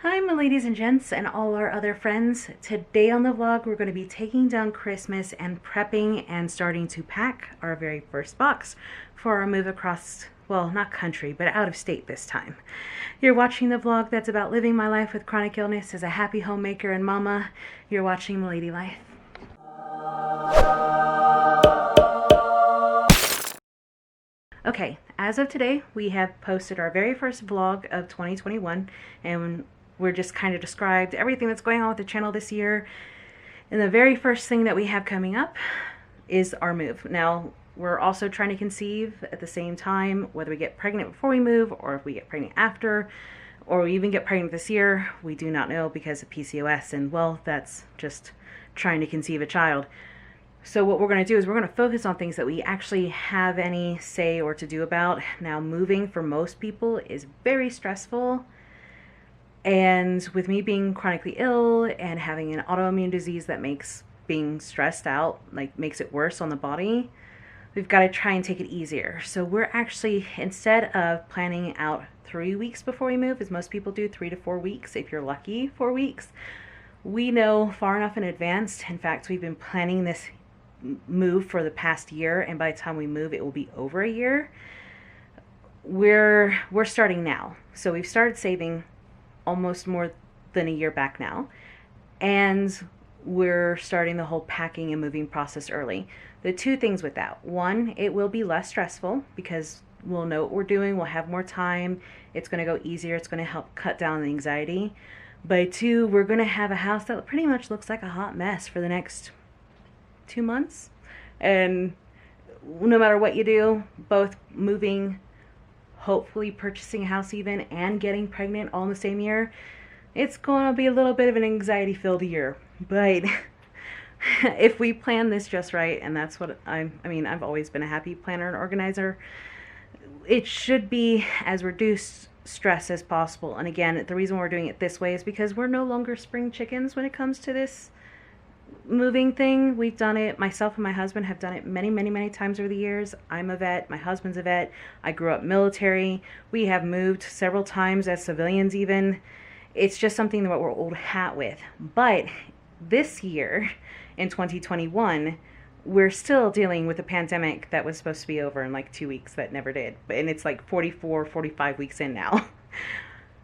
Hi, my ladies and gents, and all our other friends. Today on the vlog, we're going to be taking down Christmas and prepping and starting to pack our very first box for our move across, well, not country, but out of state this time. You're watching the vlog that's about living my life with chronic illness as a happy homemaker and mama. You're watching Milady Life. Okay, as of today, we have posted our very first vlog of 2021, and we're just kind of described everything that's going on with the channel this year. And the very first thing that we have coming up is our move. Now, we're also trying to conceive at the same time, whether we get pregnant before we move or if we get pregnant after, or we even get pregnant this year. We do not know because of PCOS, and well, that's just trying to conceive a child. So what we're going to do is we're going to focus on things that we actually have any say or to do about. Now, moving for most people is very stressful. And with me being chronically ill and having an autoimmune disease that makes being stressed out, like makes it worse on the body, we've got to try and take it easier. So we're actually, instead of planning out 3 weeks before we move, as most people do, 3 to 4 weeks, if you're lucky, 4 weeks, we know far enough in advance. In fact, we've been planning this move for the past year, and by the time we move, it will be over a year. We're starting now. So we've started saving almost more than a year back now, and we're starting the whole packing and moving process early. The two things with that: one, it will be less stressful because we'll know what we're doing, we'll have more time, it's going to go easier, it's going to help cut down the anxiety. But two, we're going to have a house that pretty much looks like a hot mess for the next 2 months. And no matter what you do, both moving, hopefully purchasing a house even, and getting pregnant all in the same year, it's going to be a little bit of an anxiety filled year. But if we plan this just right, and that's what I've always been a happy planner and organizer, it should be as reduced stress as possible. And again, the reason we're doing it this way is because we're no longer spring chickens when it comes to this moving thing. We've done it, myself and my husband have done it many times over the years. I'm a vet, my husband's a vet, I grew up military, we have moved several times as civilians even. It's just something that we're old hat with. But this year, in 2021, we're still dealing with a pandemic that was supposed to be over in like 2 weeks that never did. And it's like 45 weeks in now.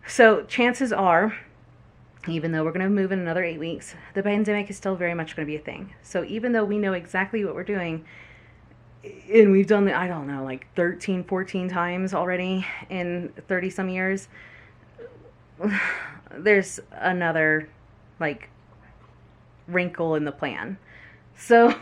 So chances are, even though we're going to move in another 8 weeks, the pandemic is still very much going to be a thing. So even though we know exactly what we're doing, and we've done it, I don't know, like 13, 14 times already in 30 some years, there's another like wrinkle in the plan. So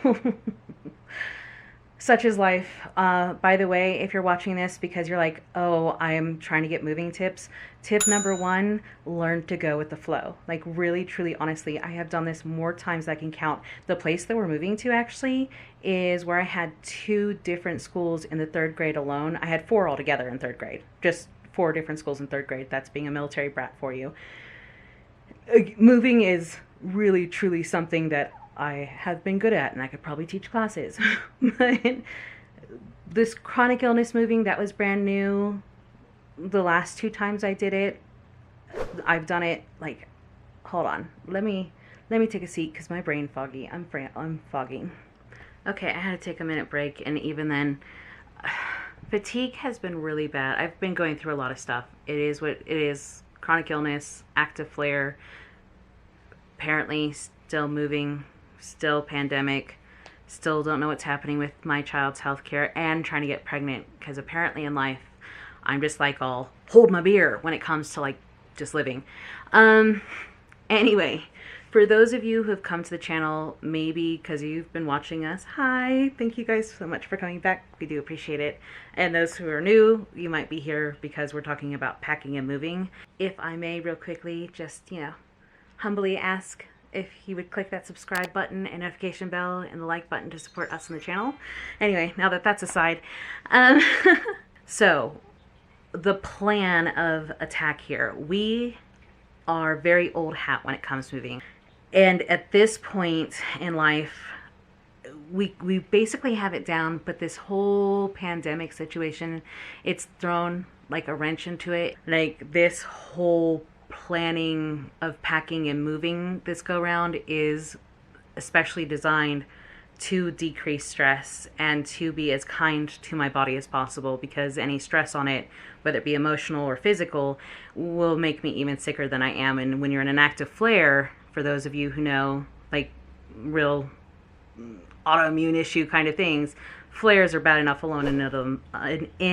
such is life. By the way, if you're watching this because you're like, oh, I'm trying to get moving tips, tip number one, learn to go with the flow. Like really, truly, honestly, I have done this more times than I can count. The place that we're moving to actually is where I had 2 different schools in the 3rd grade alone. I had 4 altogether in 3rd grade, just 4 different schools in 3rd grade. That's being a military brat for you. Moving is really, truly something that I have been good at, and I could probably teach classes. But this chronic illness moving, that was brand new. The last 2 times I did it, I've done it like, hold on, let me take a seat because my brain foggy. I'm foggy. Okay, I had to take a minute break, and even then, fatigue has been really bad. I've been going through a lot of stuff. It is what it is. Chronic illness, active flare, apparently still moving, still pandemic, still don't know what's happening with my child's health care, and trying to get pregnant because apparently in life I'm just like, I'll hold my beer when it comes to like just living. Anyway, for those of you who have come to the channel, maybe because you've been watching us, hi, thank you guys so much for coming back. We do appreciate it. And those who are new, you might be here because we're talking about packing and moving. If I may, real quickly, just, humbly ask if you would click that subscribe button and notification bell and the like button to support us on the channel. Anyway, now that that's aside, so the plan of attack here, we are very old hat when it comes to moving. And at this point in life, we basically have it down, but this whole pandemic situation, it's thrown like a wrench into it. Like this whole planning of packing and moving this go round is especially designed to decrease stress and to be as kind to my body as possible, because any stress on it, whether it be emotional or physical, will make me even sicker than I am. And when you're in an active flare, for those of you who know, like real autoimmune issue kind of things, flares are bad enough alone in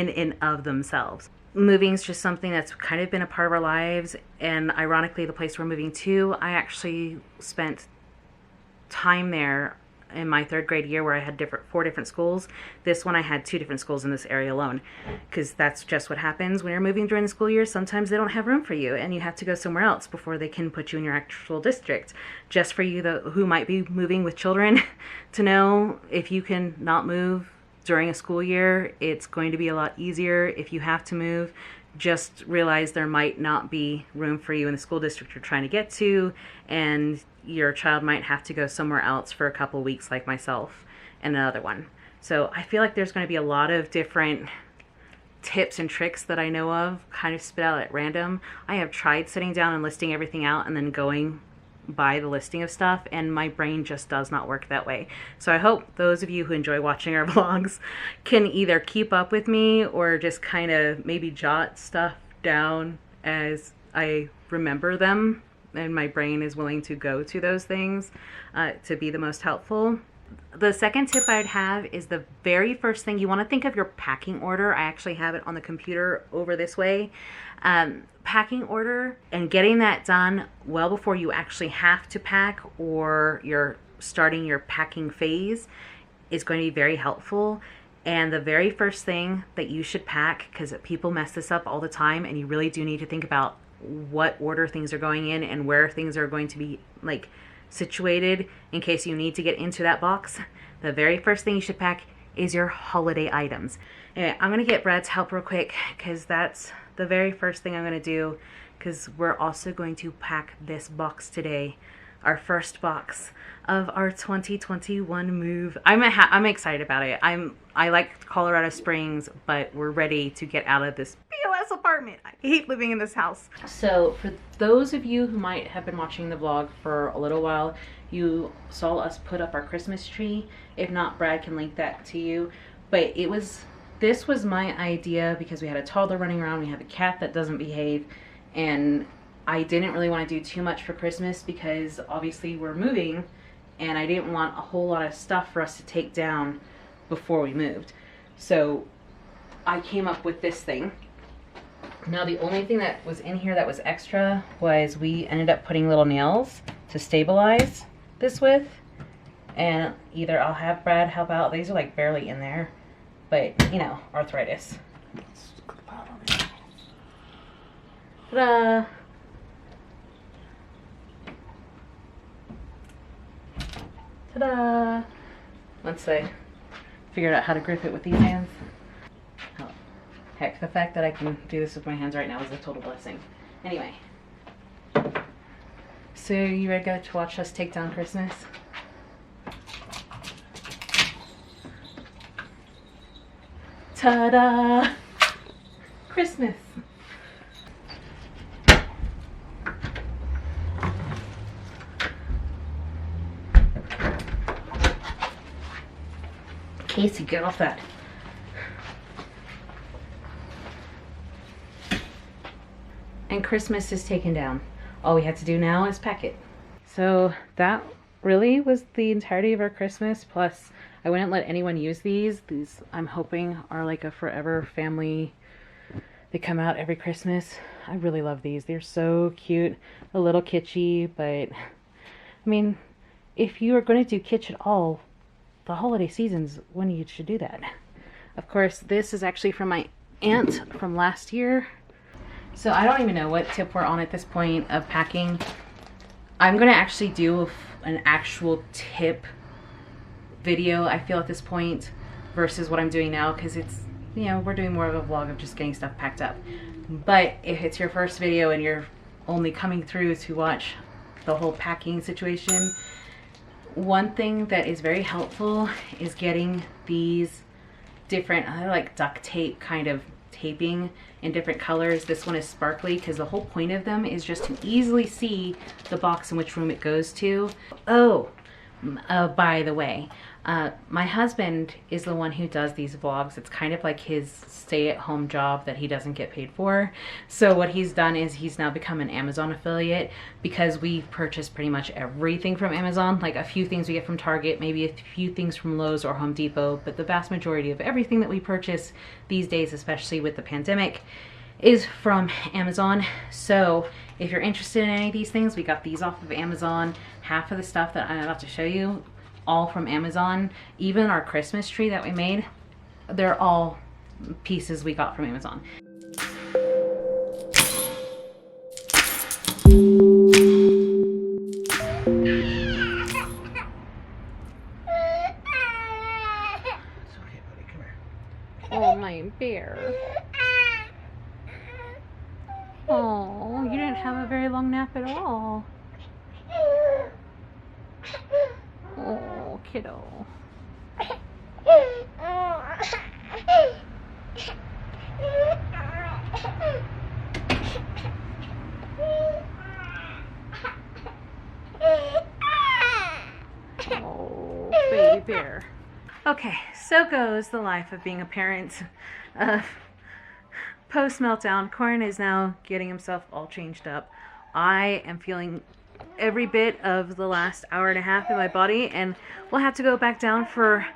and of themselves. Moving is just something that's kind of been a part of our lives, and ironically, the place we're moving to, I actually spent time there in my third grade year where I had four different schools. This one I had 2 different schools in this area alone, because that's just what happens when you're moving during the school year. Sometimes they don't have room for you and you have to go somewhere else before they can put you in your actual district. Just for you who might be moving with children to know, if you can not move during a school year, it's going to be a lot easier. If you have to move, just realize there might not be room for you in the school district you're trying to get to, and your child might have to go somewhere else for a couple weeks, like myself and another one. So I feel like there's going to be a lot of different tips and tricks that I know of kind of spit out at random. I have tried sitting down and listing everything out and then going by the listing of stuff, and my brain just does not work that way. So I hope those of you who enjoy watching our vlogs can either keep up with me or just kind of maybe jot stuff down as I remember them, and my brain is willing to go to those things to be the most helpful. The second tip I'd have is the very first thing, you want to think of your packing order. I actually have it on the computer over this way. Packing order, and getting that done well before you actually have to pack or you're starting your packing phase is going to be very helpful. And the very first thing that you should pack, because people mess this up all the time, and you really do need to think about what order things are going in and where things are going to be like situated in case you need to get into that box. The very first thing you should pack is your holiday items. Anyway, I'm gonna get Brad's help real quick, because that's the very first thing I'm gonna do, because we're also going to pack this box today, our first box of our 2021 move. I'm excited about it. I like Colorado Springs, but we're ready to get out of this POS apartment. I hate living in this house. So for those of you who might have been watching the vlog for a little while, you saw us put up our Christmas tree. If not, Brad can link that to you. But this was my idea, because we had a toddler running around, we have a cat that doesn't behave, and I didn't really want to do too much for Christmas because obviously we're moving, and I didn't want a whole lot of stuff for us to take down before we moved. So I came up with this thing. Now the only thing that was in here that was extra was we ended up putting little nails to stabilize this with, and either I'll have Brad help out. These are like barely in there, but you know, arthritis. Ta-da! Ta-da! Once I figured out how to grip it with these hands. Oh, heck, the fact that I can do this with my hands right now is a total blessing. Anyway. So you ready to watch us take down Christmas? Ta-da! Christmas! Casey, get off that. And Christmas is taken down. All we have to do now is pack it. So that really was the entirety of our Christmas. Plus, I wouldn't let anyone use these. These, I'm hoping, are like a forever family. They come out every Christmas. I really love these. They're so cute. A little kitschy, but I mean, if you are going to do kitsch at all, the holiday season's when you should do that. Of course, this is actually from my aunt from last year. So I don't even know what tip we're on at this point of packing. I'm going to actually do an actual tip video, I feel, at this point, versus what I'm doing now, because it's, you know, we're doing more of a vlog of just getting stuff packed up. But if it's your first video and you're only coming through to watch the whole packing situation, one thing that is very helpful is getting these different, like duct tape kind of taping in different colors. This one is sparkly because the whole point of them is just to easily see the box in which room it goes to. Oh, by the way, my husband is the one who does these vlogs. It's kind of like his stay-at-home job that he doesn't get paid for. So what he's done is he's now become an Amazon affiliate, because we purchase pretty much everything from Amazon. Like a few things we get from Target, maybe a few things from Lowe's or Home Depot, but the vast majority of everything that we purchase these days, especially with the pandemic, is from Amazon. So if you're interested in any of these things, we got these off of Amazon. Half of the stuff that I'm about to show you, all from Amazon. Even our Christmas tree that we made, they're all pieces we got from Amazon. It's okay, buddy. Come here. Oh, my bear. Oh, you didn't have a very long nap at all. Oh, kiddo. Oh, baby bear. Okay, so goes the life of being a parent. Post meltdown, Corin is now getting himself all changed up. I am feeling every bit of the last hour and a half in my body, and we'll have to go back down for,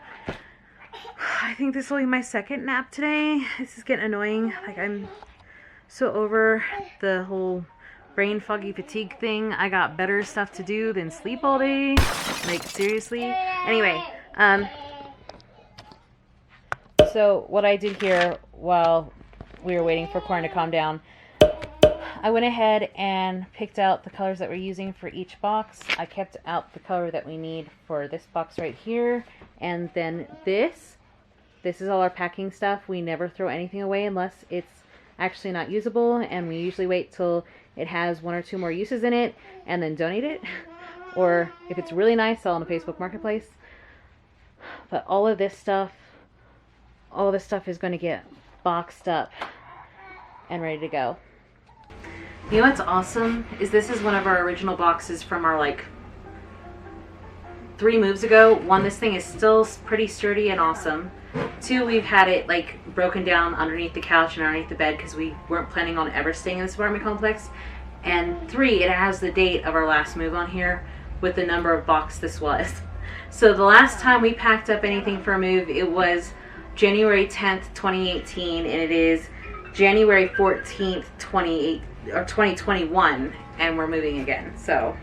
I think this will be my second nap today. This is getting annoying. Like, I'm so over the whole brain foggy fatigue thing. I got better stuff to do than sleep all day. Like, seriously. Anyway, so what I did here while we were waiting for Corin to calm down, I went ahead and picked out the colors that we're using for each box. I kept out the color that we need for this box right here. And then this is all our packing stuff. We never throw anything away unless it's actually not usable, and we usually wait till it has 1 or 2 more uses in it and then donate it. Or if it's really nice, sell on a Facebook Marketplace. But all this stuff is going to get boxed up and ready to go. You know what's awesome is this is one of our original boxes from our like 3 moves ago. 1, this thing is still pretty sturdy and awesome. 2, we've had it like broken down underneath the couch and underneath the bed because we weren't planning on ever staying in this apartment complex. And 3, it has the date of our last move on here with the number of box this was. So the last time we packed up anything for a move, it was January 10th, 2018, and it is January 14th, 2021, and we're moving again. So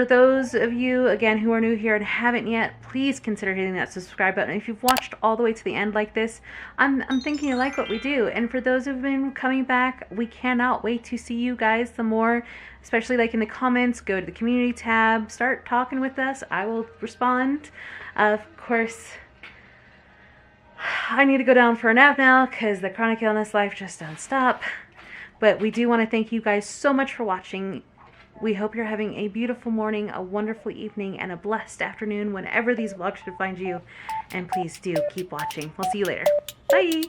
For those of you, again, who are new here and haven't yet, please consider hitting that subscribe button. If you've watched all the way to the end like this, I'm thinking you like what we do. And for those who've been coming back, we cannot wait to see you guys. The more, especially like in the comments, go to the community tab, start talking with us. I will respond. Of course, I need to go down for a nap now because the chronic illness life just don't stop. But we do want to thank you guys so much for watching. We hope you're having a beautiful morning, a wonderful evening, and a blessed afternoon whenever these vlogs should find you. And please do keep watching. We'll see you later. Bye!